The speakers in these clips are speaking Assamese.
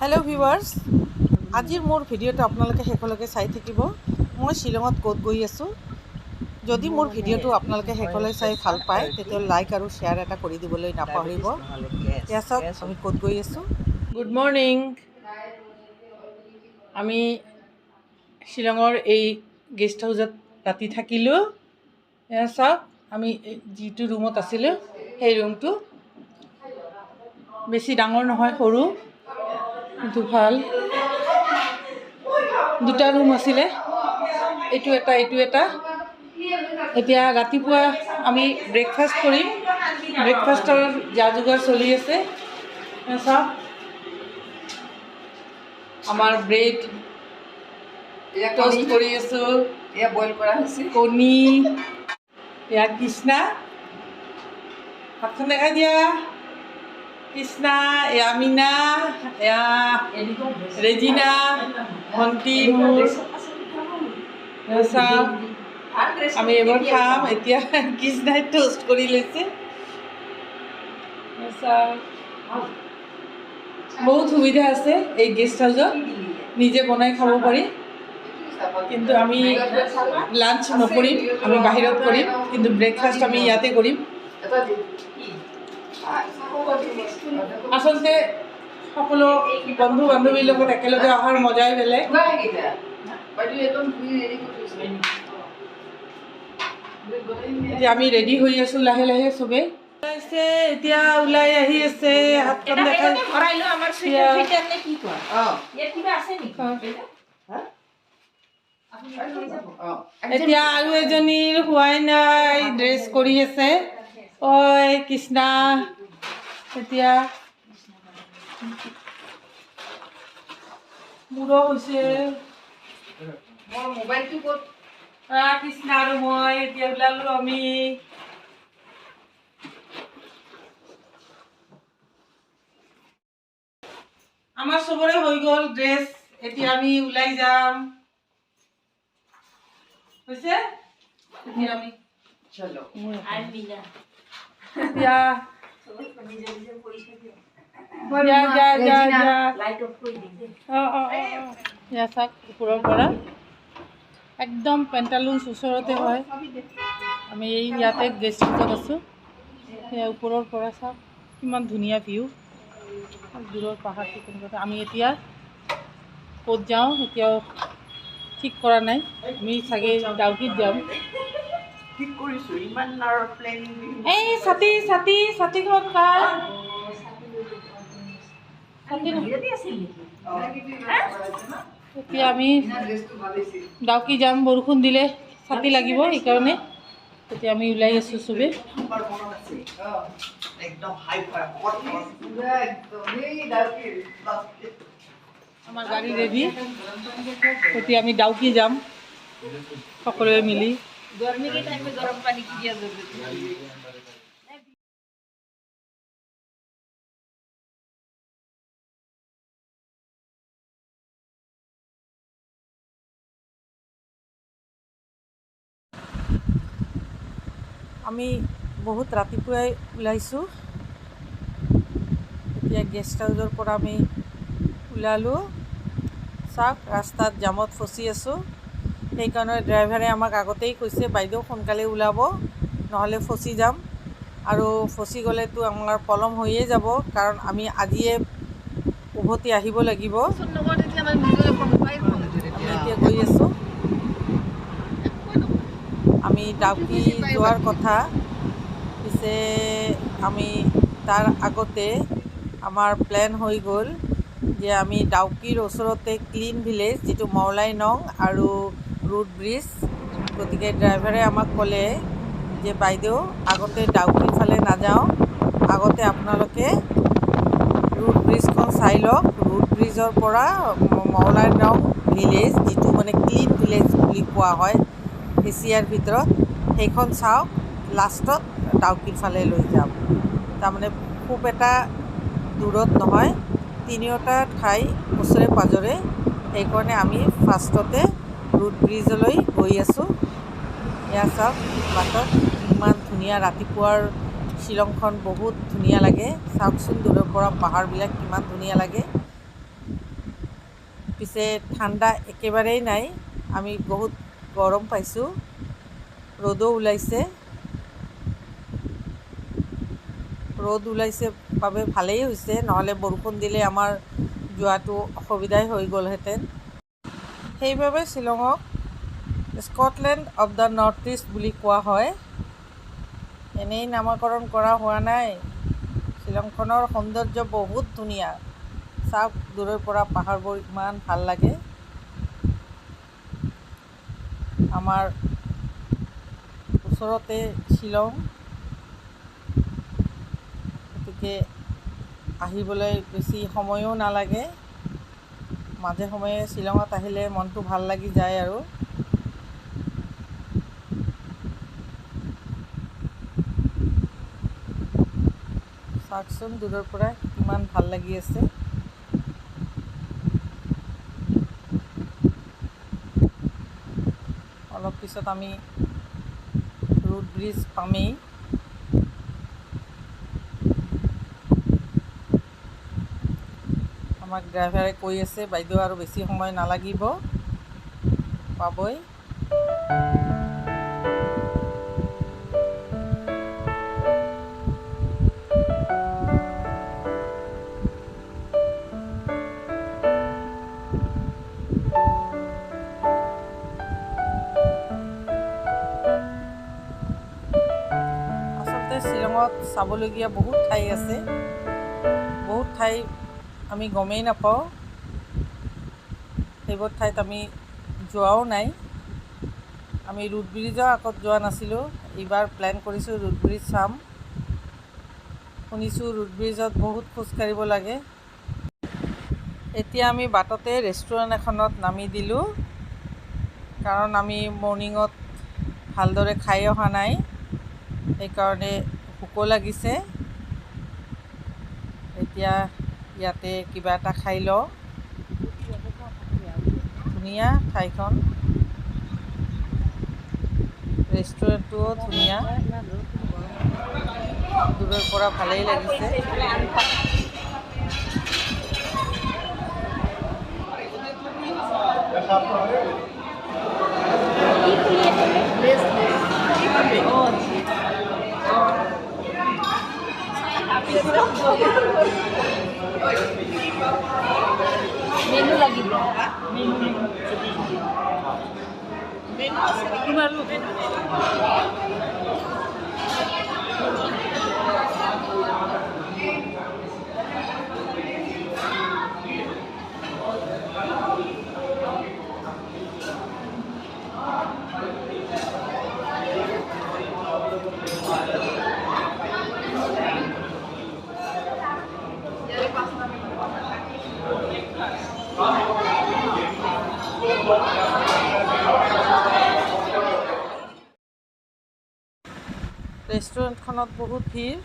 हेलो ভিউৱাৰ্ছ, আজিৰ মোৰ ভিডিঅ'টো আপোনালোকে শেষলৈকে চাই থাকিব। মই শ্বিলঙত ক'ত গৈ আছোঁ। যদি মোৰ ভিডিঅ'টো আপোনালোকে শেষলৈ চাই ভাল পায় তেতিয়াহ'লে লাইক আৰু শ্বেয়াৰ এটা কৰি দিবলৈ নাপাহৰিব। এয়া চাওক আমি ক'ত গৈ আছোঁ। Good morning. আমি শ্বিলঙৰ এই গেষ্ট হাউচত ৰাতি থাকিলোঁ। এয়া চাওক, আমি যিটো ৰুমত আছিলোঁ সেই ৰুমটো বেছি ডাঙৰ নহয়, সৰু কিন্তু ভাল। দুটা ৰুম আছিলে, এইটো এটা এইটো এটা। এতিয়া ৰাতিপুৱা আমি ব্ৰেকফাষ্ট কৰিম। ব্ৰেকফাষ্টৰ যা যোগাৰ চলি আছে। চাওক, আমাৰ ব্ৰেড টষ্ট কৰি আছোঁ, এয়া বইল কৰা হৈছে, কণী। এয়া কৃষ্ণা, ভাতখন দেখাই দিয়া। কৃষ্ণা, এয়া মীনা, এয়া ৰেজিনা, ভণ্টি মোৰ। চাওক, আমি এইবাৰ খাম। এতিয়া কৃষ্ণাই টষ্ট কৰি লৈছে। চাওক, বহুত সুবিধা আছে এই গেষ্ট হাউচত, নিজে বনাই খাব পাৰি। কিন্তু আমি লাঞ্চ নকৰিম, আমি বাহিৰত কৰিম, কিন্তু ব্ৰেকফাষ্ট আমি ইয়াতে কৰিম। আচলতে সকলো বন্ধু বান্ধৱীৰ লগত একেলগে অহাৰ মজাই বেলেগ। এতিয়া আমি ৰেডি হৈ আছোঁ লাহে লাহে চবেই। এতিয়া ওলাই আহি আছে, হাতখন দেখাই। এতিয়া আৰু এজনীৰ হোৱাই নাই, ড্ৰেছ কৰি আছে। ঐ কৃষ্ণা, এতিয়া মোৰো হৈছে। মোৰ মোবাইলটো ক'ত? কৃষ্ণা আৰু মই এতিয়া ওলালোঁ আমি। আমাৰ চবৰে হৈ গ'ল ড্ৰেছ, এতিয়া আমি ওলাই যাম। হৈছে? এতিয়া আমি চলো। এতিয়া চাওক, ওপৰৰ পৰা একদম পেণ্টালুনছ ওচৰতে হয়। আমি এই ইয়াতে গেষ্ট হাউচত আছোঁ। সেয়া ওপৰৰ পৰা চাওক কিমান ধুনীয়া ভিউ। দূৰৰ পাহাৰটো কেনেকুৱা। আমি এতিয়া ক'ত যাওঁ এতিয়াও ঠিক কৰা নাই। আমি চাগে ডাউকিত যাম। ঠিক কৰিছোঁ, ইমান প্লেনিং। এই ছাতি ছাতি ছাতিখন কাৰ? এতিয়া আমি ডাউকি যাম। বৰষুণ দিলে ছাতি লাগিব, সেইকাৰণে এতিয়া আমি ওলাই আছোঁ চবেই। আমাৰ গাড়ী ৰেডি, এতিয়া আমি ডাউকি যাম সকলোৱে মিলি। গৰম পানী কি দিয়া যাব। আমি বহুত ৰাতিপুৱাই ওলাইছোঁ। এতিয়া গেষ্ট হাউচৰ পৰা আমি ওলালোঁ। চাওক, ৰাস্তাত জামত ফচি আছোঁ। সেইকাৰণে ড্ৰাইভাৰে আমাক আগতেই কৈছে, বাইদেউ সোনকালে ওলাব, নহ'লে ফচি যাম। আৰু ফচি গ'লেতো আমাৰ পলম হৈয়ে যাব, কাৰণ আমি আজিয়ে উভতি আহিব লাগিব। আমি এতিয়া গৈ আছোঁ। আমি ডাউকি যোৱাৰ কথা, পিছে আমি তাৰ আগতে আমাৰ প্লেন হৈ গ'ল যে আমি ডাউকিৰ ওচৰতে ক্লিন ভিলেজ, যিটো মাওলাই নং আৰু ৰুট ব্ৰিজ। গতিকে ড্ৰাইভাৰে আমাক ক'লে যে বাইদেউ আগতে ডাউকিৰ ফালে নাযাওঁ, আগতে আপোনালোকে ৰুট ব্ৰিজখন চাই লওক। ৰুট ব্ৰিজৰ পৰা মাওলাই নং ভিলেজ, যিটো মানে ক্লিন ভিলেজ বুলি কোৱা হয় এছিয়াৰ ভিতৰত, সেইখন চাওক, লাষ্টত ডাউকিৰ ফালে লৈ যাম। তাৰমানে খুব এটা দূৰত নহয়, তিনিওটা ঠাই ওচৰে পাঁজৰে। সেইকাৰণে আমি ফাৰ্ষ্টতে ৰুট ব্ৰিজলৈ গৈ আছোঁ। এয়া চাওক, বাটত ইমান ধুনীয়া ৰাতিপুৱাৰ শ্বিলংখন বহুত ধুনীয়া লাগে। চাওকচোন, দূৰৰ পৰা পাহাৰবিলাক কিমান ধুনীয়া লাগে। পিছে ঠাণ্ডা একেবাৰেই নাই, আমি বহুত গৰম পাইছোঁ, ৰ'দো ওলাইছে। ৰ'দ ওলাইছে বাবে ভালেই হৈছে, নহ'লে বৰষুণ দিলে আমাৰ যোৱাটো অসুবিধাই হৈ গ'লহেঁতেন। সেইবাবে শ্বিলঙক Scotland of the north east বুলি কোৱা হয়। এনেই নামাকৰণ কৰা হোৱা নাই। শ্বিলংখনৰ সৌন্দৰ্য বহুত ধুনীয়া। চাওক, দূৰৰ পৰা পাহাৰবোৰ ইমান ভাল লাগে। আমাৰ ওচৰতে শ্বিলং, গতিকে আহিবলৈ বেছি সময়ো নালাগে। মাজে সময়ে শ্বিলঙত আহিলে মনটো ভাল লাগি যায় আৰু। চাওকচোন, দূৰৰ পৰা কিমান ভাল লাগি আছে। অলপ পিছত আমি ৰোড ব্ৰিজ পামেই। আমাক ড্ৰাইভাৰে কৈ আছে, বাইদেউ আৰু বেছি সময় নালাগিব, পাবই। আচলতে শ্বিলঙত চাবলগীয়া বহুত ঠাই আছে। বহুত ঠাই আমি গমেই নাপাওঁ। সেইবোৰ ঠাইত আমি যোৱাও নাই। আমি ৰোড ব্ৰিজৰ আগত যোৱা নাছিলোঁ। এইবাৰ প্লেন কৰিছোঁ ৰোড ব্ৰিজ চাম। শুনিছোঁ ৰোড ব্ৰিজত বহুত খোজ কাঢ়িব লাগে। এতিয়া আমি বাটতে ৰেষ্টুৰেণ্ট এখনত নামি দিলোঁ, কাৰণ আমি মৰ্ণিঙত ভালদৰে খাই অহা নাই, সেইকাৰণে ভোকো লাগিছে। এতিয়া ইয়াতে কিবা এটা খাই লওঁ। ধুনীয়া ঠাইখন, ৰেষ্টুৰেণ্টটোও ধুনীয়া, দূৰৰ পৰা ভালেই লাগিছে। মেনু লাগিব, ৰেষ্টুৰেণ্টখনত বহুত ভিৰ,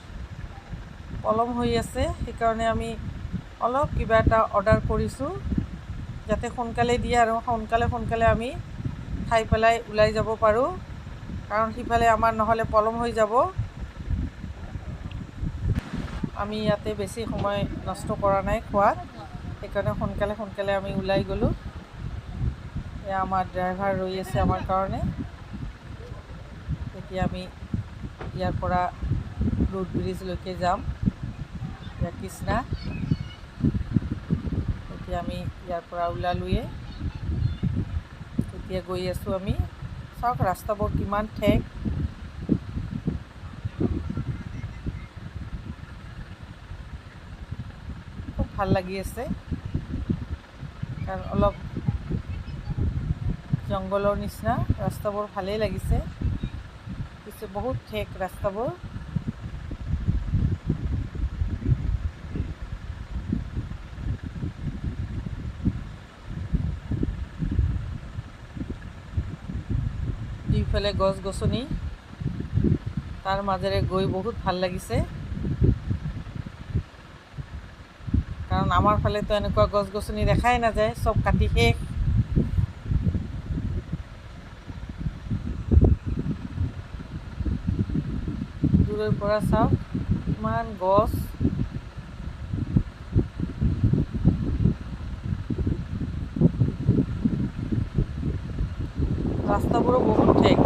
পলম হৈ আছে, সেইকাৰণে আমি অলপ কিবা এটা অৰ্ডাৰ কৰিছোঁ, যাতে সোনকালে দিয়ে আৰু সোনকালে আমি খাই পেলাই ওলাই যাব পাৰোঁ, কাৰণ সিফালে আমাৰ নহ'লে পলম হৈ যাব। আমি ইয়াতে বেছি সময় নষ্ট কৰা নাই খোৱাত, সেইকাৰণে সোনকালে আমি ওলাই গ'লোঁ। এয়া আমাৰ ড্ৰাইভাৰ ৰৈ আছে আমাৰ কাৰণে। এতিয়া আমি ইয়াৰ পৰা ৰোড ব্ৰিজলৈকে যাম, এয়া কৃষ্ণা। এতিয়া আমি ইয়াৰ পৰা ওলালোৱে, এতিয়া গৈ আছোঁ আমি। চাওক ৰাস্তাবোৰ কিমান ঠেক। খুব ভাল লাগি আছে, কাৰণ অলপ জংঘলৰ নিচিনা ৰাস্তাবোৰ ভালেই লাগিছে, পিছে বহুত ঠেক ৰাস্তাবোৰ। দুইফালে গছ গছনি, তাৰ মাজেৰে গৈ বহুত ভাল লাগিছে, কাৰণ আমাৰ ফালেতো এনেকুৱা গছ গছনি দেখাই নাযায়, চব কাটি শেষ। দূৰৰ পৰা চাওক ইমান গছ। ৰাস্তাবোৰো বহুত ঠেক।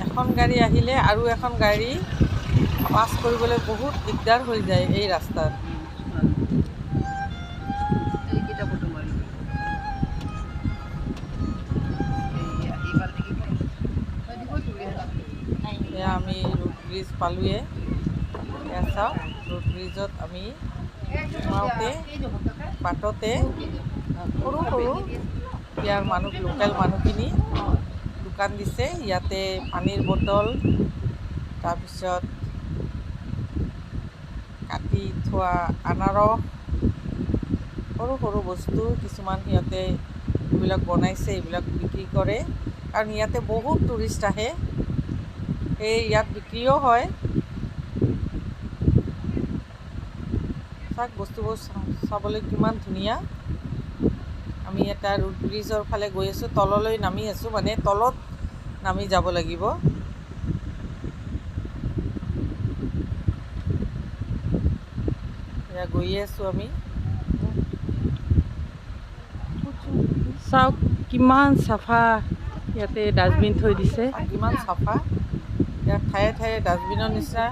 এখন গাড়ী আহিলে আৰু এখন গাড়ী পাছ কৰিবলৈ বহুত দিগদাৰ হৈ যায় এই ৰাস্তাত। এয়া আমি ৰোড ব্ৰিজ পালোঁৱে। এয়া চাওক, ৰোড ব্ৰিজত আমি সোমাওঁতে বাটতে সৰু সৰু ইয়াৰ লোকেল মানুহখিনি দোকান দিছে। ইয়াতে পানীৰ বটল, তাৰপিছত কাটি থোৱা আনাৰস, সৰু সৰু বস্তু কিছুমান সিহঁতে এইবিলাক বনাইছে, এইবিলাক বিক্ৰী কৰে। কাৰণ ইয়াতে বহুত টুৰিষ্ট আহে, সেই ইয়াত বিক্ৰীও হয়। চাওক বস্তুবোৰ চাবলৈ কিমান ধুনীয়া। আমি এটা ৰোড ব্ৰিজৰ ফালে গৈ আছোঁ, তললৈ নামি আছোঁ, মানে তলত নামি যাব লাগিব। এয়া গৈয়ে আছোঁ আমি। চাওক কিমান চাফা, ইয়াতে ডাষ্টবিন থৈ দিছে, কিমান চাফা। ইয়াত ঠায়ে ঠায়ে ডাষ্টবিনৰ নিচিনা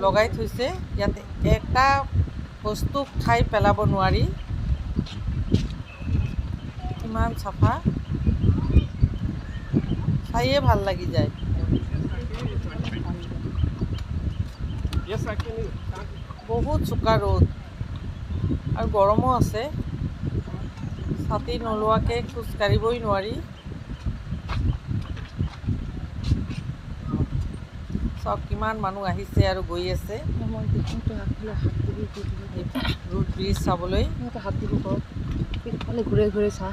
লগাই থৈছে। ইয়াতে এটা বস্তু খাই পেলাব নোৱাৰি, কিমান চাফা, চায়ে ভাল লাগি যায়। বহুত চোকা ৰ'দ আৰু গৰমো আছে, ছাতি নোলোৱাকৈ খোজ কাঢ়িবই নোৱাৰি। চাওক কিমান মানুহ আহিছে আৰু গৈ আছে ৰোড ব্ৰিজ চাবলৈ। হাত দিব কওক, পিছফালে ঘূৰে ঘূৰে চা।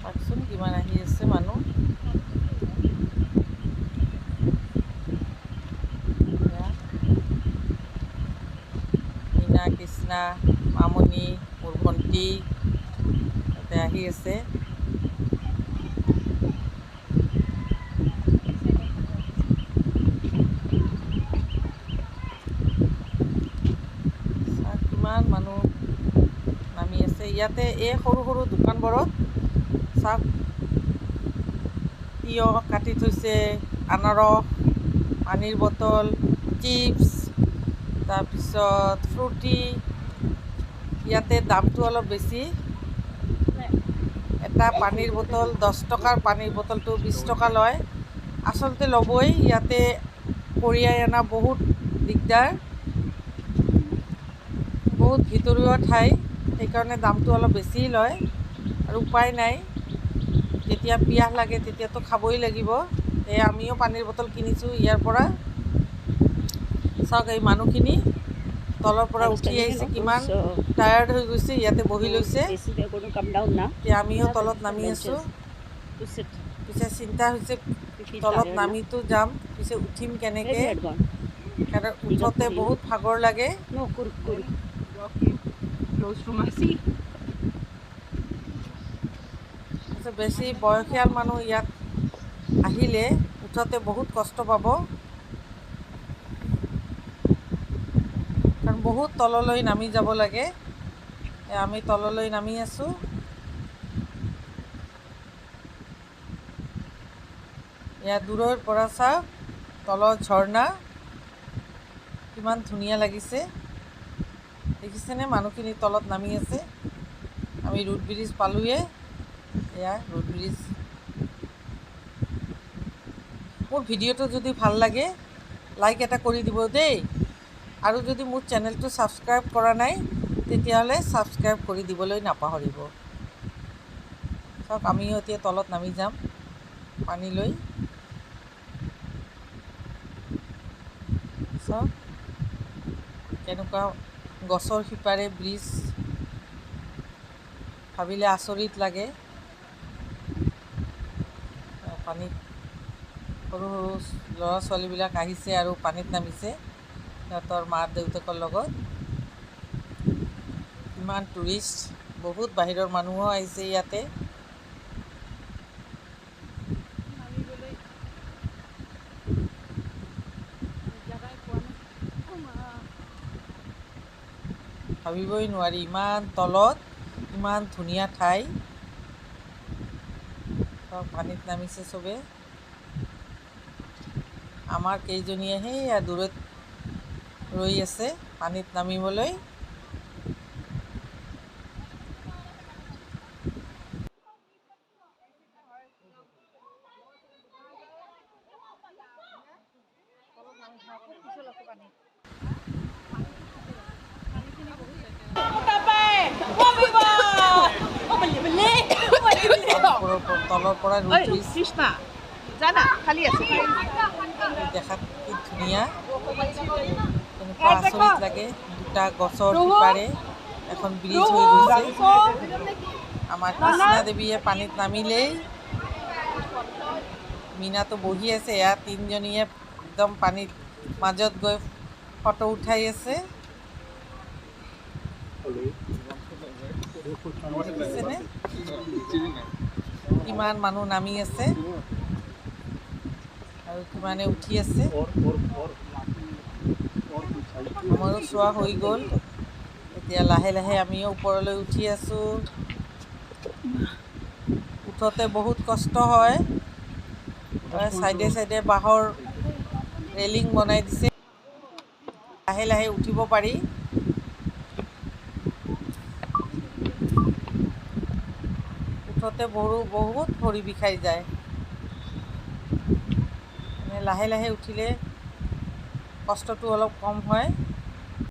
চাওকচোন কিমান আহি আছে মানুহ। মীনা, কৃষ্ণা, মামনি, মোৰ ভণ্টি তাতে আহি আছে। কিমান মানুহ নামি আছে ইয়াতে। এই সৰু সৰু দোকানবোৰত চাওক, তিয়ঁহ কাটি থৈছে, আনাৰস, পানীৰ বটল, চিপছ, তাৰপিছত ফ্ৰুটি। ইয়াতে দামটো অলপ বেছি। এটা পানীৰ বটল 10 টকাৰ পানীৰ বটলটো 20 টকা লয়। আচলতে ল'বই, ইয়াতে কঢ়িয়াই অনা বহুত দিগদাৰ, বহুত ভিতৰুৱা ঠাই, সেইকাৰণে দামটো অলপ বেছি লয়। আৰু উপায় নাই, যেতিয়া পিয়াহ লাগে তেতিয়াতো খাবই লাগিব। সেয়ে আমিও পানীৰ বটল কিনিছোঁ ইয়াৰ পৰা। চাওক এই মানুহখিনি তলৰ পৰা উঠি আহিছে, কিমান টায়াৰ্ড হৈ গৈছে, ইয়াতে বহি লৈছে। এতিয়া আমিও তলত নামি আছোঁ। পিছে চিন্তা হৈছে তলত নামিতো যাম, পিছে উঠিম কেনেকৈ, কাৰণ উঠোতে বহুত ভাগৰ লাগে। বেছি বয়সীয়াল মানুহ ইয়াত আহিলে উঠোতে বহুত কষ্ট পাব, কাৰণ বহুত তললৈ নামি যাব লাগে। আমি তললৈ নামি আছোঁ। এয়া দূৰৰ পৰা চাওক, তলৰ ঝৰ্ণা কিমান ধুনীয়া লাগিছে, দেখিছেনে? মানুহখিনি তলত নামি আছে। আমি ৰোড ব্ৰিজ পালোঁৱে। এয়া ৰোড ব্ৰিজ। মোৰ ভিডিঅ'টো যদি ভাল লাগে লাইক এটা কৰি দিব দেই। আৰু যদি মোৰ চেনেলটো ছাবস্ক্ৰাইব কৰা নাই তেতিয়াহ'লে ছাবস্ক্ৰাইব কৰি দিবলৈ নাপাহৰিব। চাওক আমিও এতিয়া তলত নামি যাম পানীলৈ। চাওক কেনেকুৱা গছৰ শিপাৰে ব্ৰিজ, ভাবিলে আচৰিত লাগে। পানীত সৰু সৰু ল'ৰা ছোৱালীবিলাক আহিছে আৰু পানীত নামিছে সিহঁতৰ মা দেউতাকৰ লগত। ইমান টুৰিষ্ট বহুত বাহিৰৰ মানুহো আহিছে ইয়াতে। ভাবিবই নোৱাৰি ইমান তলত, ইমান ধুনীয়া ঠাই। চব পানীত নামিছে চবে। আমাৰ কেইজনীয়ে সেইয়া দূৰত ৰৈ আছে পানীত নামিবলৈ। তলৰ পৰা ৰৈ থৈছে। দেখাত কি ধুনীয়া, কেনেকুৱা আচৰিত লাগে। দুটা গছৰ সিপাৰে এখন ব্ৰিজ হৈ গৈছে। আমাৰ কৃষ্ণা দেৱীয়ে পানীত নামিলেই মীনাটো বহি আছে, এয়া তিনিজনীয়ে একদম পানীত মাজত গৈ ফটো উঠাই আছে। দেখিছেনে কিমান মানুহ নামি আছে আৰু কিমানে উঠি আছে। আমাৰো চোৱা হৈ গ'ল। এতিয়া লাহে লাহে আমিও ওপৰলৈ উঠি আছোঁ। উঠোতে বহুত কষ্ট হয়। চাইডে চাইডে বাঁহৰ ৰেলিং বনাই দিছে, লাহে লাহে উঠিব পাৰি। উঠোতে বহুত ভৰি বিষাই যায়। লাহে লাহে উঠিলে কষ্টটো অলপ কম হয়।